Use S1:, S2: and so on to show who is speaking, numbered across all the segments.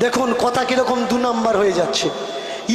S1: দেখুন কথা কিরকম দু নাম্বার হয়ে যাচ্ছে।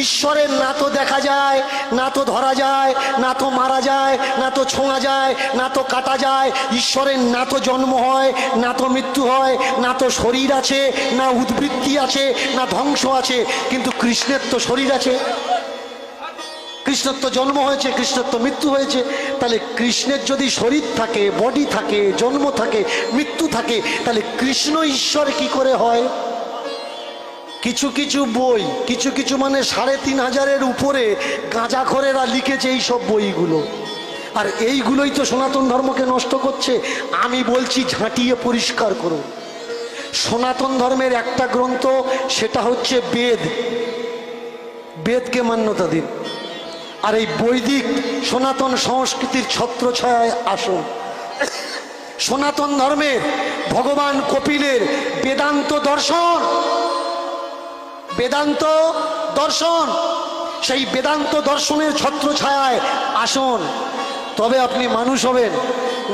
S1: ঈশ্বরের না তো দেখা যায়, না তো ধরা যায়, না তো মারা যায়, না তো ছোঁয়া যায়, না তো কাটা যায়। ঈশ্বরের না তো জন্ম হয়, না তো মৃত্যু হয়, না তো শরীর আছে, না উদ্বৃত্তি আছে, না ধ্বংস আছে। কিন্তু কৃষ্ণের তো শরীর আছে, কৃষ্ণের তো জন্ম হয়েছে, কৃষ্ণের তো মৃত্যু হয়েছে। তাহলে কৃষ্ণের যদি শরীর থাকে, বডি থাকে, জন্ম থাকে, মৃত্যু থাকে, তাহলে কৃষ্ণ ঈশ্বর কি করে হয়? কিছু কিছু বই, কিছু কিছু মানে ৩৫০০-এর উপরে গাঁজাখোরেরা লিখেছে এই সব বইগুলো, আর এইগুলোই তো সনাতন ধর্মকে নষ্ট করছে। আমি বলছি ঝাঁটিয়ে পরিষ্কার করুন। সনাতন ধর্মের একটা গ্রন্থ, সেটা হচ্ছে বেদ, বেদকে মান্যতা দিন। আর এই বৈদিক সনাতন সংস্কৃতির ছত্রছায়ায় আসুন। সনাতন ধর্মের ভগবান কপিলের বেদান্ত দর্শন, বেদান্ত দর্শন, সেই বেদান্ত দর্শনের ছত্রছায়ায় আসুন, তবে আপনি মানুষ হবেন।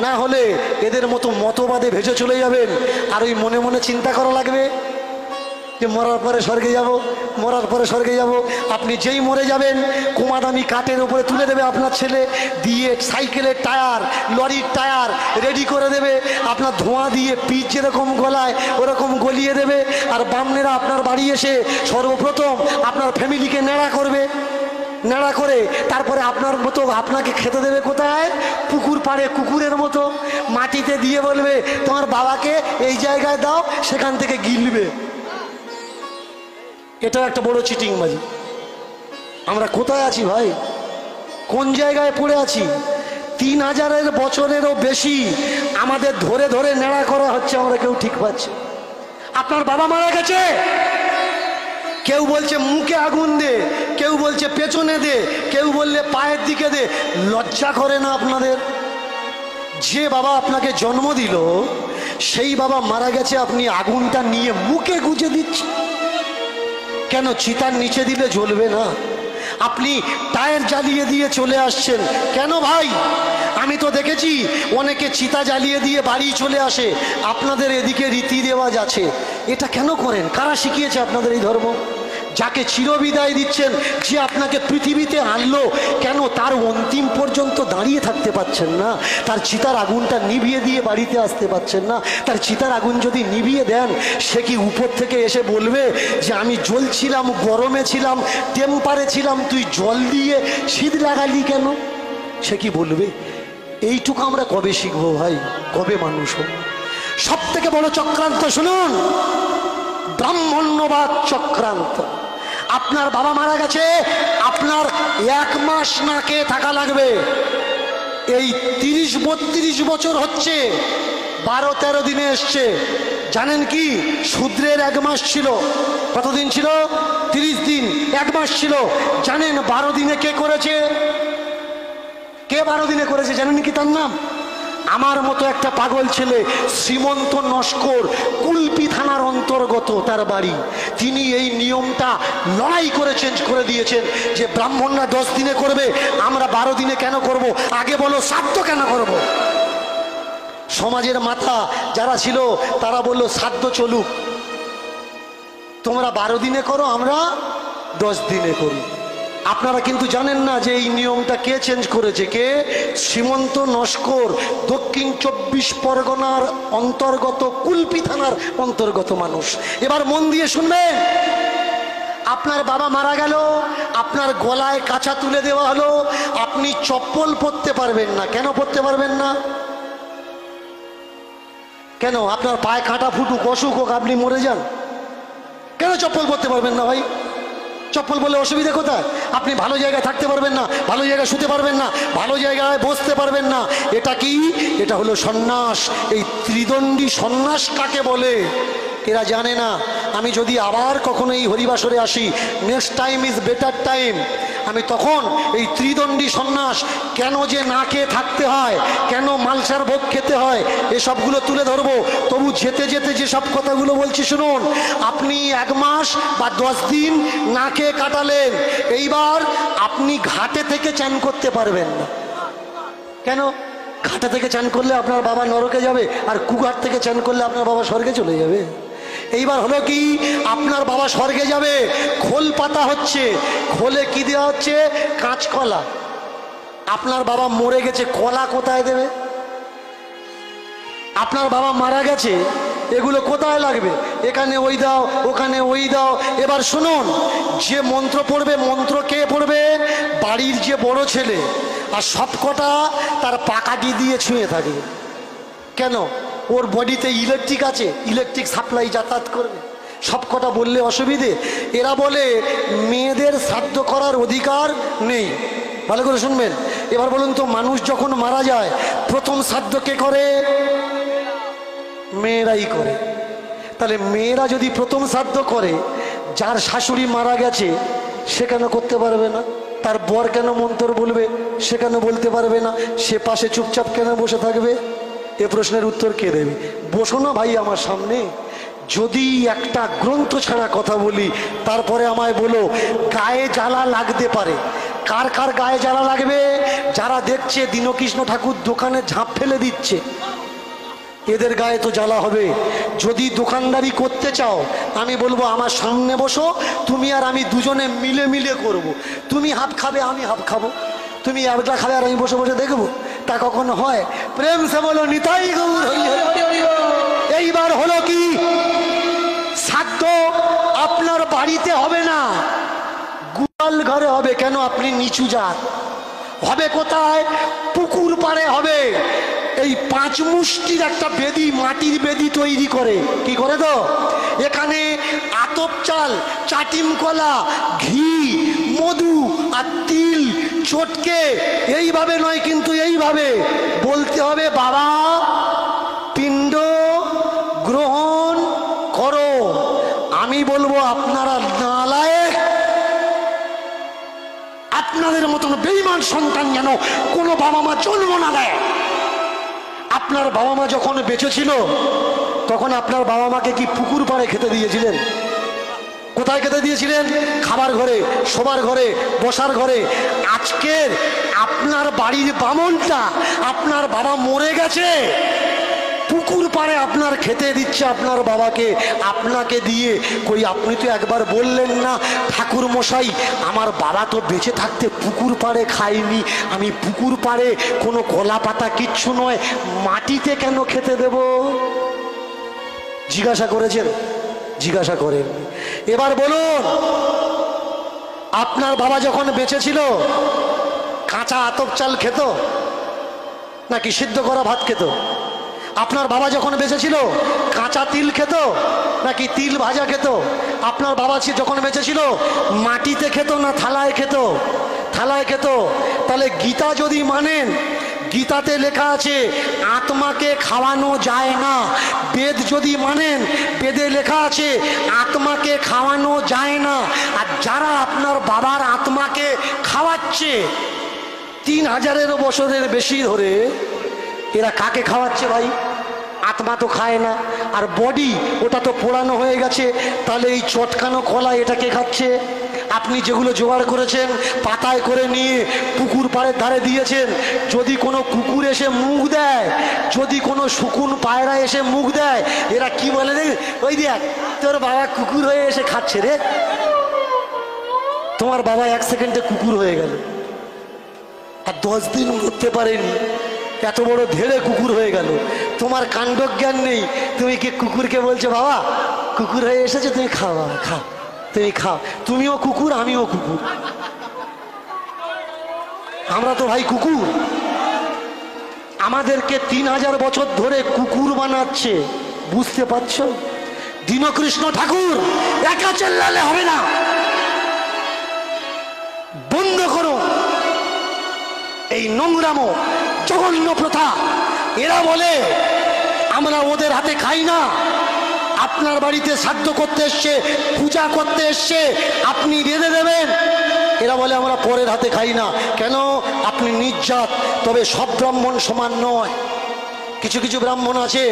S1: না হলে এদের মতো মতবাদে ভেসে চলে যাবেন, আর ওই মনে মনে চিন্তা করা লাগবে যে মরার পরে স্বর্গে যাব, মরার পরে স্বর্গে যাব। আপনি যেই মরে যাবেন, কুমাদামি কাঠের উপরে তুলে দেবে আপনার ছেলে, দিয়ে সাইকেলের টায়ার, লরির টায়ার রেডি করে দেবে, আপনার ধোঁয়া দিয়ে পিচ যেরকম গলায় ওরকম গলিয়ে দেবে। আর বামনেরা আপনার বাড়ি এসে সর্বপ্রথম আপনার ফ্যামিলিকে নেড়া করবে, নেড়া করে তারপরে আপনার মতো আপনাকে খেতে দেবে কোথায়? পুকুর পাড়ে কুকুরের মতো মাটিতে দিয়ে বলবে তোমার বাবাকে এই জায়গায় দাও, সেখান থেকে গিলবে। এটা একটা বড় চিটিংবাজি। আমরা কোথায় আছি ভাই? কোন জায়গায় পড়ে আছি? ৩০০০ বছরেরও বেশি আমাদের ধরে ধরে নেড়া করা হচ্ছে, আমরা কেউ ঠিক পাচ্ছি। আপনার বাবা মারা গেছে, কেউ বলছে মুখে আগুন দে, কেউ বলছে পেছনে দে, কেউ বললে পায়ের দিকে দে। লজ্জা করে না আপনাদের? যে বাবা আপনাকে জন্ম দিল, সেই বাবা মারা গেছে, আপনি আগুনটা নিয়ে মুখে গুজে দিচ্ছেন কেন? চিতার নিচে দিলে জ্বলবে না? আপনি টায়ার জ্বালিয়ে দিয়ে চলে আসছেন কেন ভাই? আমি তো দেখেছি অনেকে চিতা জ্বালিয়ে দিয়ে বাড়ি চলে আসে। আপনাদের এদিকে রীতি রেওয়াজ আছে, এটা কেন করেন? কারা শিখিয়েছে আপনাদের এই ধর্ম? যাকে চিরবিদায় দিচ্ছেন, যে আপনাকে পৃথিবীতে আনলো, কেন তার অন্তিম পর্যন্ত দাঁড়িয়ে থাকতে পাচ্ছেন না? তার চিতার আগুনটা নিভিয়ে দিয়ে বাড়িতে আসতে পাচ্ছেন না? তার চিতার আগুন যদি নিভিয়ে দেন, সে কি উপর থেকে এসে বলবে যে আমি জ্বলছিলাম, গরমে ছিলাম, টেম্পারে ছিলাম, তুই জল দিয়ে শীত লাগালি কেন? সে কি বলবে? এইটুকু আমরা কবে শিখবো ভাই? কবে মানুষ হব? সব থেকে বড় চক্রান্ত শুনুন, ব্রাহ্মণ্যবাদ চক্রান্ত। আপনার বাবা মারা গেছে, আপনার 1 মাস না খেয়ে থাকা লাগবে। এই 30-32 বছর হচ্ছে, 12-13 দিনে এসছে। জানেন কি? শূদ্রের 1 মাস ছিল। কতদিন ছিল? 30 দিন। 1 মাস ছিল। জানেন 12 দিনে কে করেছে? কে 12 দিনে করেছে জানেন কি তার নাম? আমার মতো একটা পাগল ছেলে, শ্রীমন্ত নস্কর, কুলপি থানার অন্তর্গত তার বাড়ি। তিনি এই নিয়মটা লড়াই করে চেঞ্জ করে দিয়েছেন যে ব্রাহ্মণরা 10 দিনে করবে, আমরা 12 দিনে কেন করব? আগে বলো শ্রাদ্ধ কেন করব? সমাজের মাথা যারা ছিল তারা বলল শ্রাদ্ধ চলুক, তোমরা 12 দিনে করো, আমরা 10 দিনে করি। আপনারা কিন্তু জানেন না যে এই নিয়মটা কে চেঞ্জ করেছে? কে? শ্রীমন্ত নস্কর, দক্ষিণ 24 পরগনার অন্তর্গত কুলপি থানার অন্তর্গত মানুষ। এবার মন দিয়ে শুনবেন। আপনার বাবা মারা গেল, আপনার গলায় কাছা তুলে দেওয়া হলো, আপনি চপ্পল পরতে পারবেন না। কেন পরতে পারবেন না? কেন? আপনার পায়ে কাঁটা ফুটুক, অসুখ হোক, আপনি মরে যান, কেন চপ্পল পরতে পারবেন না ভাই? চপ্পল বলে অসুবিধা কোথায়? আপনি ভালো জায়গায় থাকতে পারবেন না, ভালো জায়গায় শুতে পারবেন না, ভালো জায়গায় বসতে পারবেন না। এটা কি? এটা হলো সন্ন্যাস। এই ত্রিদণ্ডী সন্ন্যাস কাকে বলে এরা জানে না। আমি যদি আবার কখনো এই হরিবাসরে আসি, next time is better time, আমি তখন এই ত্রিদণ্ডী সন্ন্যাস, কেন যে না খেয়ে থাকতে হয়, কেন মালসার ভোগ খেতে হয়, এসবগুলো তুলে ধরবো। তবু যেতে যেতে যেসব কথাগুলো বলছি শুনুন। আপনি 1 মাস বা 10 দিন না খেয়ে কাটালেন, এইবার আপনি ঘাটে থেকে চান করতে পারবেন না। কেন? ঘাটে থেকে চান করলে আপনার বাবা নরকে যাবে, আর কুঘাট থেকে চান করলে আপনার বাবা স্বর্গে চলে যাবে। এইবার হলো কি, আপনার বাবা স্বর্গে যাবে, খোল পাতা হচ্ছে, খোলে কি দেওয়া হচ্ছে? কাঁচকলা। আপনার বাবা মরে গেছে, কলা কোথায় দেবে? আপনার বাবা মারা গেছে, এগুলো কোথায় লাগবে? এখানে ওই দাও, ওখানে ওই দাও। এবার শুনুন, যে মন্ত্র পড়বে, মন্ত্র কে পড়বে? বাড়ির যে বড় ছেলে। আর সবকটা তার পাকাটি দিয়ে ছুঁয়ে থাকবে। কেন? ওর বডিতে ইলেকট্রিক আছে, ইলেকট্রিক সাপ্লাই যাতায়াত করবে। সবকটা বললে অসুবিধে? এরা বলে মেয়েদের শ্রাদ্ধ করার অধিকার নেই। ভালো করে শুনবেন। এবার বলুন তো, মানুষ যখন মারা যায় প্রথম শ্রাদ্ধ কে করে? মেয়েরাই করে। তাহলে মেয়েরা যদি প্রথম শ্রাদ্ধ করে, যার শাশুড়ি মারা গেছে সে কেন করতে পারবে না? তার বর কেন মন্ত্র বলবে? সে কেন বলতে পারবে না? সে পাশে চুপচাপ কেন বসে থাকবে? এ প্রশ্নের উত্তর কে দেবে? বসো না ভাই আমার সামনে। যদি একটা গ্রন্থ ছাড়া কথা বলি, তারপরে আমায় বলো গায়ে জ্বালা লাগতে পারে। কার কার গায়ে জ্বালা লাগবে? যারা দেখছে দীনকৃষ্ণ ঠাকুর দোকানে ঝাঁপ ফেলে দিচ্ছে, এদের গায়ে তো জ্বালা হবে। যদি দোকানদারি করতে চাও, আমি বলবো আমার সামনে বসো, তুমি আর আমি দুজনে মিলে মিলে করব। তুমি হাফ খাবে, আমি হাফ খাবো। তুমি একটা খাবে আর আমি বসে বসে দেখবো? তা কখনো হয়? প্রেম সে বলো নিতাই গৌর হরি হরি। এইবার হলো কি, শ্রাদ্ধ আপনার বাড়িতে হবে না, গোয়াল ঘরে হবে। কেন? আপনি নিচু জাত। হবে কোথায়? পুকুর পাড়ে হবে। এই 5 মুষ্টির একটা বেদি, মাটির বেদি তৈরি করে। কি করে? তো এখানে আতপ চাল, চাটিম কলা, ঘি, মধু আর তিল চটকে, এইভাবে নয় কিন্তু এইভাবে বলতে হবে, বাবা পিণ্ড গ্রহণ করো। আমি বলবো আপনারা নালায়েক, আপনাদের মতন বেঈমান সন্তান যেন কোনো বাবা মা জন্ম না দেয়। আপনার বাবা মা যখন বেঁচে ছিল, তখন আপনার বাবা মাকে কি পুকুর পাড়ে খেতে দিয়েছিলেন? কোথায় খেতে দিয়েছিলেন? খাবার ঘরে, শোবার ঘরে, বসার ঘরে। আজকের আপনার বাড়ির বামনটা, আপনার বাবা মরে গেছে, পুকুর পাড়ে আপনার খেতে দিচ্ছে আপনার বাবাকে, আপনাকে দিয়ে। কই আপনি তো একবার বললেন না, ঠাকুর মশাই আমার বাবা তো বেঁচে থাকতে পুকুর পাড়ে খায়নি, আমি পুকুর পাড়ে কোনো কলা পাতা কিচ্ছু নয়, মাটিতে কেন খেতে দেব? জিজ্ঞাসা করেছেন? জিজ্ঞাসা করেন। এবার বলুন, আপনার বাবা যখন বেঁচে ছিল কাঁচা আতপ চাল খেত নাকি সিদ্ধ করা ভাত খেত? আপনার বাবা যখন বেঁচে ছিল কাঁচা তিল খেত নাকি তিল ভাজা খেত? আপনার বাবা যখন বেঁচে ছিল মাটিতে খেত না থালায় খেত? থালায় খেত। তাহলে গীতা যদি মানেন, গীতাতে লেখা আছে আত্মাকে খাওয়ানো যায় না। বেদ যদি মানেন, বেদে লেখা আছে আত্মাকে খাওয়ানো যায় না। আর যারা আপনার বাবার আত্মাকে খাওয়াচ্ছে 3000 বছরের বেশি ধরে, এরা কাকে খাওয়াচ্ছে ভাই? আত্মা তো খায় না। আর বডি ওটা তো পোড়ানো হয়ে গেছে, তাহলে এই চটকানো কলা এটাকে খাচ্ছে। আপনি যেগুলো জোগাড় করেছেন পাতায় করে নিয়ে পুকুর পাড়ের ধারে দিয়েছেন, যদি কোনো কুকুর এসে মুখ দেয়, যদি কোনো শুকুন পায়রা এসে মুখ দেয়, এরা কি বলে? রে ওই দেখ তোর বাবা কুকুর হয়ে এসে খাচ্ছে রে। তোমার বাবা 1 সেকেন্ডে কুকুর হয়ে গেল, আর 10 দিন উঠতে পারেনি, এত বড় ধেড়ে কুকুর হয়ে গেল। তোমার কাণ্ডজ্ঞান নেই, তুমি কি কুকুরকে বলছো বাবা কুকুর হয়ে এসেছে, তুমি খাও, বাবা খাও, তুমি খাও, তুমিও কুকুর আমিও কুকুর। আমরা তো ভাই কুকুর। আমাদেরকে 3000 বছর ধরে কুকুর বানাচ্ছে, বুঝতে পারছো? দীনকৃষ্ণ ঠাকুর একা চেল্লালে হবে না, বন্ধ করো এই নোংরামো জঘন্য প্রথা। এরা বলে আমরা ওদের হাতে খাই না, আপনার বাড়িতে শ্রাদ্ধ করতে এসছে, পূজা করতে এসছে, আপনি রেঁধে দেবেন। এরা বলে আমরা পরের হাতে খাই না। কেন? আপনি নির্জাত। তবে সব ব্রাহ্মণ সমান নয়। কিছু কিছু ব্রাহ্মণ আছে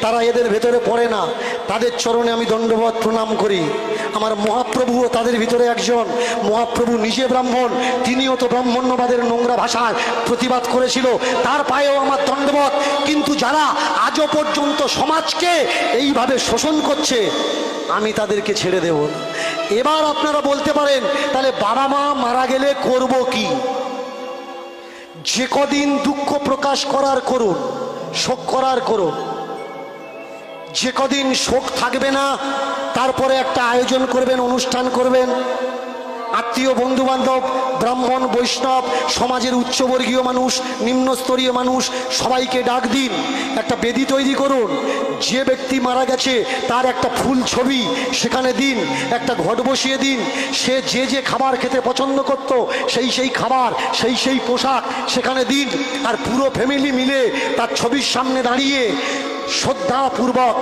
S1: তারা এদের ভেতরে পড়ে না, তাদের চরণে আমি দণ্ডবত প্রণাম করি। আমার মহাপ্রভুও তাদের ভিতরে একজন। মহাপ্রভু নিজে ব্রাহ্মণ, তিনিও তো ব্রাহ্মণ্যবাদের নোংরা ভাষার প্রতিবাদ করেছিল, তার পায়েও আমার দণ্ডবত। কিন্তু যারা আজও পর্যন্ত সমাজকে এইভাবে শোষণ করছে, আমি তাদেরকে ছেড়ে দেব না। এবার আপনারা বলতে পারেন, তাহলে বাবা মা মারা গেলে করব কি? যে কদিন দুঃখ প্রকাশ করার করুন, শোক করার করুন। যে কদিন শোক থাকবে না, তারপরে একটা আয়োজন করবেন, অনুষ্ঠান করবেন, আত্মীয় বন্ধু বান্ধব, ব্রাহ্মণ বৈষ্ণব, সমাজের উচ্চবর্গীয় মানুষ, নিম্নস্তরীয় মানুষ, সবাইকে ডাক দিন, একটা বেদি তৈরি করুন। যে ব্যক্তি মারা গেছে তার একটা ফুল ছবি সেখানে দিন, একটা ঘট বসিয়ে দিন। সে যে যে খাবার খেতে পছন্দ করত, সেই সেই খাবার, সেই সেই পোশাক সেখানে দিন। আর পুরো ফ্যামিলি মিলে তার ছবির সামনে দাঁড়িয়ে শ্রদ্ধাপূর্বক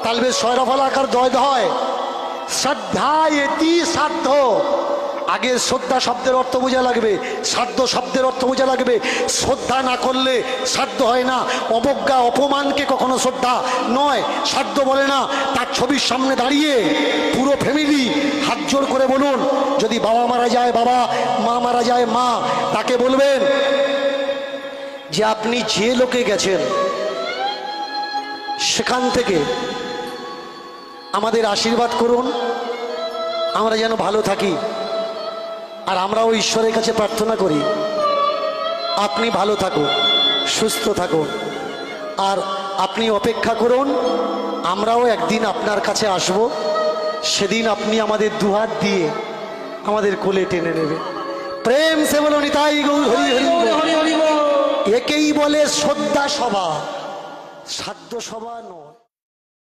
S1: তালবে সয়রফলাকার দয় দয় শ্রদ্ধা এতি সাধ্য। আগে শ্রদ্ধা শব্দের অর্থ বোঝা লাগবে, সাধ্য শব্দের অর্থ বোঝা লাগবে। শ্রদ্ধা না করলে সাধ্য হয় না। অবজ্ঞা অপমানকে কখনো শ্রদ্ধা নয়, সাধ্য বলে না। তার ছবির সামনে দাঁড়িয়ে পুরো ফ্যামিলি হাত জোড় করে বলুন, যদি বাবা মারা যায় বাবা, মা মারা যায় মা, তাকে বলবেন যে আপনি যে লোকে গেছেন সেখান থেকে আমাদের আশীর্বাদ করুন, আমরা যেন ভালো থাকি। আর আমরাও ঈশ্বরের কাছে প্রার্থনা করি আপনি ভালো থাকুন, সুস্থ থাকুন। আর আপনি অপেক্ষা করুন, আমরাও একদিন আপনার কাছে আসব। সেদিন আপনি আমাদের দুহাত দিয়ে আমাদের কোলে টেনে নেবে। প্রেম সে বলো নিতাই গৌর হরি হরি। একেই বলে শ্রদ্ধা সভা, সাধ্য সভা নয়।